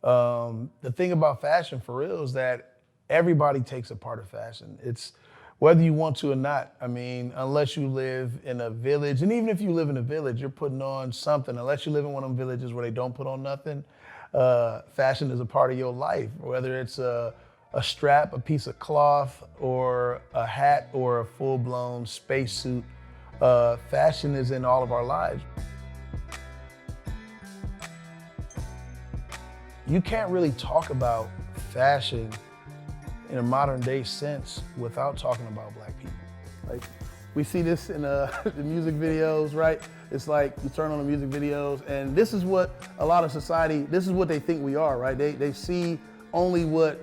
The thing about fashion for real is that everybody takes a part of fashion. It's whether you want to or not. I mean, unless you live in a village, and even if you live in a village, you're putting on something. Unless you live in one of them villages where they don't put on nothing, fashion is a part of your life. Whether it's a strap, a piece of cloth, or a hat, or a full-blown spacesuit, fashion is in all of our lives. You can't really talk about fashion in a modern day sense without talking about Black people. Like, we see this in the music videos, right? It's like you turn on the music videos and this is what a lot of society, this is what they think we are, right? They see only what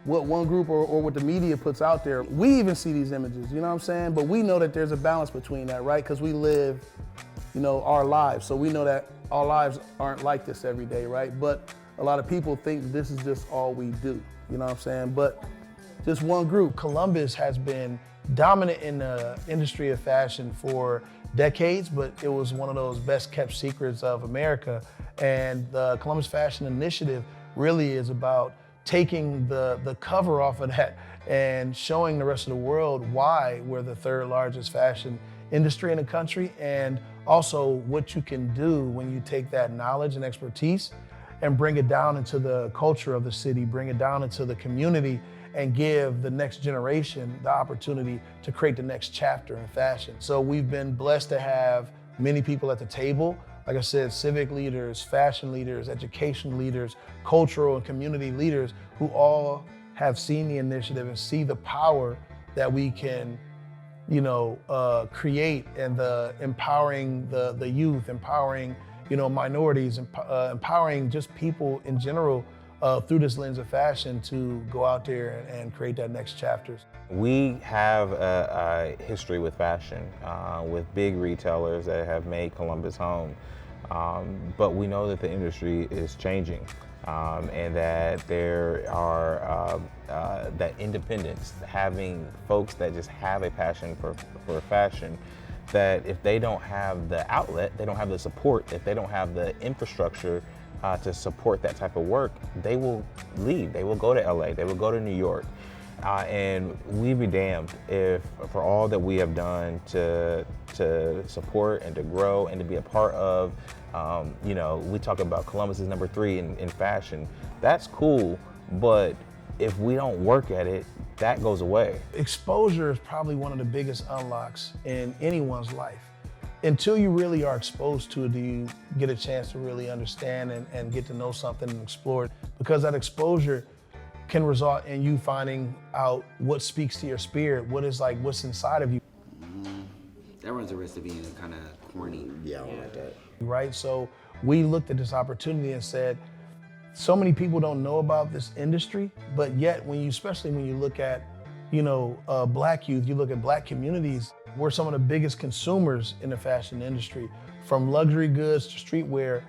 one group or what the media puts out there. We even see these images, you know what I'm saying? But we know that there's a balance between that, right? Because we live, our lives. So we know that our lives aren't like this every day, right? But a lot of people think this is just all we do, you know what I'm saying? But just one group. Columbus has been dominant in the industry of fashion for decades, but it was one of those best kept secrets of America. And the Columbus Fashion Initiative really is about taking the cover off of that and showing the rest of the world why we're the third largest fashion industry in the country, and also what you can do when you take that knowledge and expertise and bring it down into the culture of the city, bring it down into the community, and give the next generation the opportunity to create the next chapter in fashion. So we've been blessed to have many people at the table. Like I said, civic leaders, fashion leaders, education leaders, cultural and community leaders who all have seen the initiative and see the power that we can, create, and the empowering the youth, empowering, minorities, empowering just people in general through this lens of fashion to go out there and create that next chapters. We have a history with fashion, with big retailers that have made Columbus home. But we know that the industry is changing, and that there are that independence, having folks that just have a passion for fashion, that if they don't have the outlet, they don't have the support, if they don't have the infrastructure to support that type of work, they will leave. They will go to LA, they will go to New York. And we'd be damned if, for all that we have done to support and to grow and to be a part of, we talk about Columbus is number 3 in fashion. That's cool, but if we don't work at it, that goes away. Exposure is probably one of the biggest unlocks in anyone's life. Until you really are exposed to it, do you get a chance to really understand and get to know something and explore it? Because that exposure can result in you finding out what speaks to your spirit, what's inside of you. That runs the risk of being kind of corny. Yeah, I don't like that. Right, so we looked at this opportunity and said, so many people don't know about this industry, but yet especially when you look at, Black youth, you look at Black communities, we're some of the biggest consumers in the fashion industry. From luxury goods to streetwear,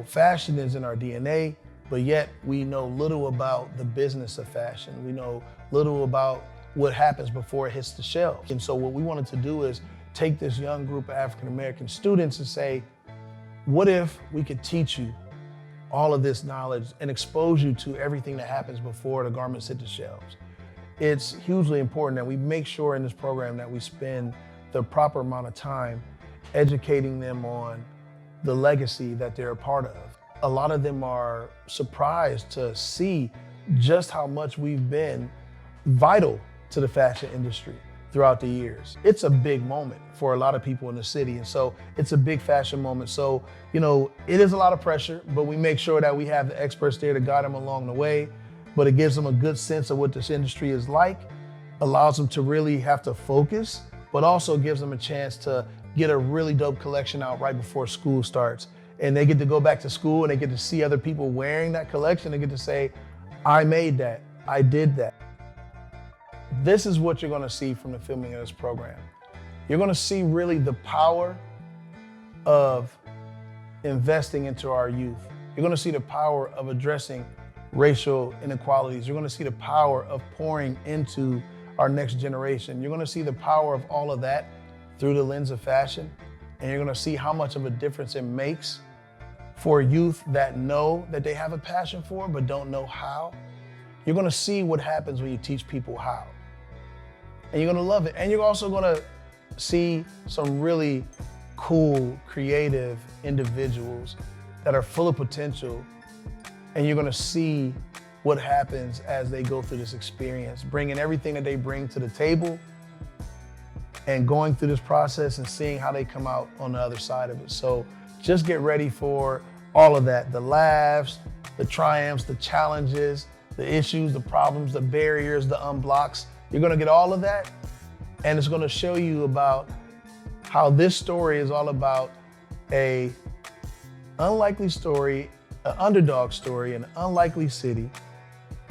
fashion is in our DNA, but yet we know little about the business of fashion. We know little about what happens before it hits the shelves. And so what we wanted to do is take this young group of African-American students and say, what if we could teach you all of this knowledge and expose you to everything that happens before the garments hit the shelves? It's hugely important that we make sure in this program that we spend the proper amount of time educating them on the legacy that they're a part of. A lot of them are surprised to see just how much we've been vital to the fashion industry throughout the years. It's a big moment for a lot of people in the city, and so it's a big fashion moment. So, it is a lot of pressure, but we make sure that we have the experts there to guide them along the way, but it gives them a good sense of what this industry is like, allows them to really have to focus, but also gives them a chance to get a really dope collection out right before school starts. And they get to go back to school and they get to see other people wearing that collection. They get to say, I made that, I did that. This is what you're gonna see from the filming of this program. You're gonna see really the power of investing into our youth. You're gonna see the power of addressing racial inequalities. You're gonna see the power of pouring into our next generation. You're gonna see the power of all of that through the lens of fashion. And you're gonna see how much of a difference it makes for youth that know that they have a passion for but don't know how. You're gonna see what happens when you teach people how. And you're gonna love it. And you're also gonna see some really cool, creative individuals that are full of potential. And you're gonna see what happens as they go through this experience, bringing everything that they bring to the table and going through this process and seeing how they come out on the other side of it. So just get ready for all of that, the laughs, the triumphs, the challenges, the issues, the problems, the barriers, the unblocks. You're gonna get all of that, and it's gonna show you about how this story is all about a unlikely story, an underdog story in an unlikely city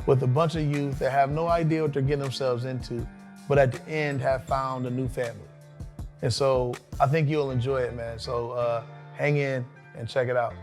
with a bunch of youth that have no idea what they're getting themselves into, but at the end have found a new family. And so I think you'll enjoy it, man. So hang in and check it out.